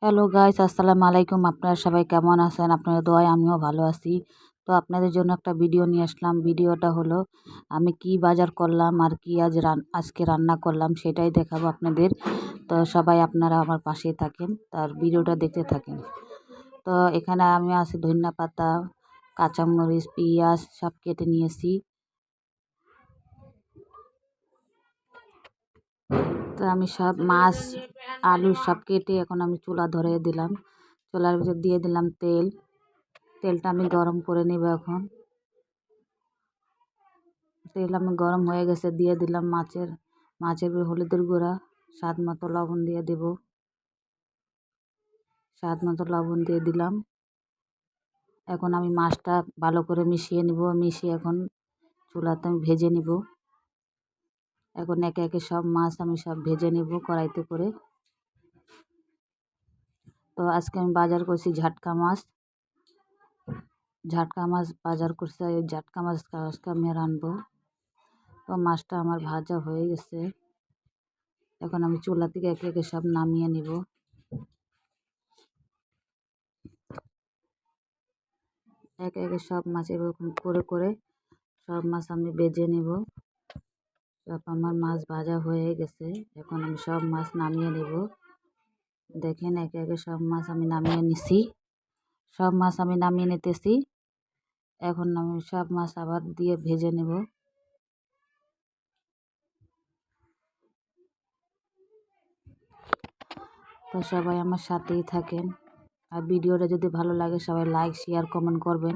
Hello guys, আসসালামু আলাইকুম। আপনারা সবাই কেমন আছেন? আপনাদের দোয়ায় আমিও ভালো আছি। তো আপনাদের জন্য একটা ভিডিও নিয়ে আসলাম। ভিডিওটা হলো আমি কি বাজার করলাম আর কি আজকে রান্না করলাম সেটাই দেখাবো আপনাদের। তো সবাই আপনারা আমার পাশেই থাকেন, তার ভিডিওটা দেখতে থাকেন। তো এখানে আমি আছে ধনিয়া পাতা, কাঁচামরিচ, পেঁয়াজ সব কেটে নিয়েছি। তো আমি সব মাছ, আলু সব কেটে এখন আমি চুলা ধরিয়ে দিলাম। চুলার ভিতর দিয়ে দিলাম তেল। তেলটা আমি গরম করে নেব এখন। তেল আমি গরম হয়ে গেছে, দিয়ে দিলাম মাছের হলুদের গুঁড়া, স্বাদ মতো লবণ দিয়ে দেব। স্বাদ মতো লবণ দিয়ে দিলাম। এখন আমি মাছটা ভালো করে মিশিয়ে নিব। মিশিয়ে এখন চুলাতে আমি ভেজে নিব। এখন একে একে সব মাছ আমি সব ভেজে নেব কড়াইতে করে। তো আজকে আমি বাজার করছি ঝাটকা মাছ। বাজার করছি, এই ঝাটকা মাছ আজকে আমি রানবো। তো মাছটা আমার ভাজা হয়ে গেছে। এখন আমি চুলা থেকে একে একে সব নামিয়ে নিব। একে একে সব মাছ এরকম করে করে সব মাছ আমি ভেজে নিব। সব আমার মাছ ভাজা হয়ে গেছে। এখন আমি সব মাছ নামিয়ে নেব। দেখেন একে একে সব মাছ আমি নামিয়ে নিছি। সব মাছ আমি নামিয়ে নিতেছি। এখন আমি সব মাছ আবার দিয়ে ভেজে নেব। তো সবাই আমার সাথেই থাকেন। আর ভিডিওটা যদি ভালো লাগে সবাই লাইক, শেয়ার, কমেন্ট করবেন।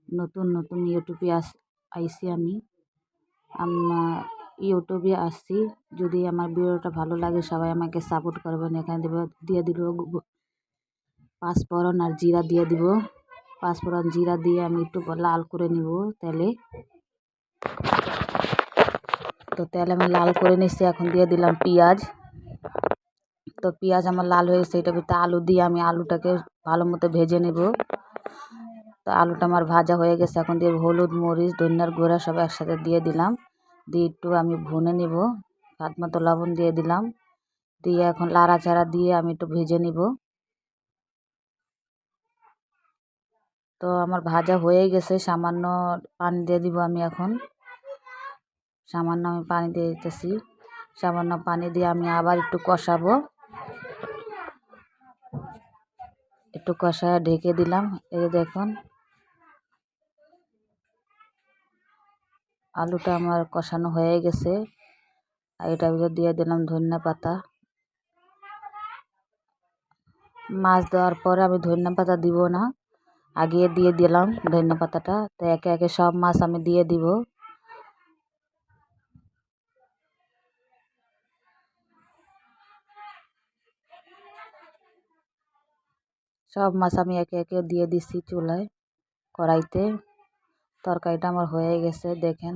নতুন নতুন ইউটিউবে আইসি আমি ইউটিউবে আসছি। যদি আমার ভিডিওটা ভালো লাগে সবাই আমাকে সাপোর্ট করবেন। এখানে দিয়ে দিব পাঁচফোড়ন আর জিরা দিয়ে দিব। পাঁচফোড়ন জিরা দিয়ে আমি একটু লাল করে নিব তেলে। তো তেল আমি লাল করে নিচ্ছি। এখন দিয়ে দিলাম পেঁয়াজ। তো পেঁয়াজ আমার লাল হয়ে গেছে, এটার ভিতরে আলু দিয়ে আমি আলুটাকে ভালো মতো ভেজে নেব। তো আলুটা আমার ভাজা হয়ে গেছে। এখন দিয়ে হলুদ, মরিচ, ধনিয়ার গুঁড়া সব একসাথে দিয়ে দিলাম। দিয়ে একটু আমি ভুনে নিব। স্বাদ মতো লবণ দিয়ে দিলাম। দিয়ে এখন লাড়াচাড়া দিয়ে আমি একটু ভেজে নিব। তো আমার ভাজা হয়ে গেছে। সামান্য পানি দিয়ে দিব আমি এখন। সামান্য আমি পানি দিয়ে দিতেছি। সামান্য পানি দিয়ে আমি আবার একটু কষাবো। একটু কষায় ঢেকে দিলাম। এই যে দেখুন আলুটা আমার কষানো হয়ে গেছে। আর এটার ভিতর দিয়ে দিলাম ধনিয়া পাতা। মাছ দেওয়ার পরে আমি ধনিয়া পাতা দিব না, আগে দিয়ে দিলাম ধনিয়া পাতাটা। তো একে একে সব মাছ আমি দিয়ে দিব। সব মাছ আমি একে একে দিয়ে দিছি চুলায়, কড়াইতে। তরকারিটা আমার হয়ে গেছে দেখেন।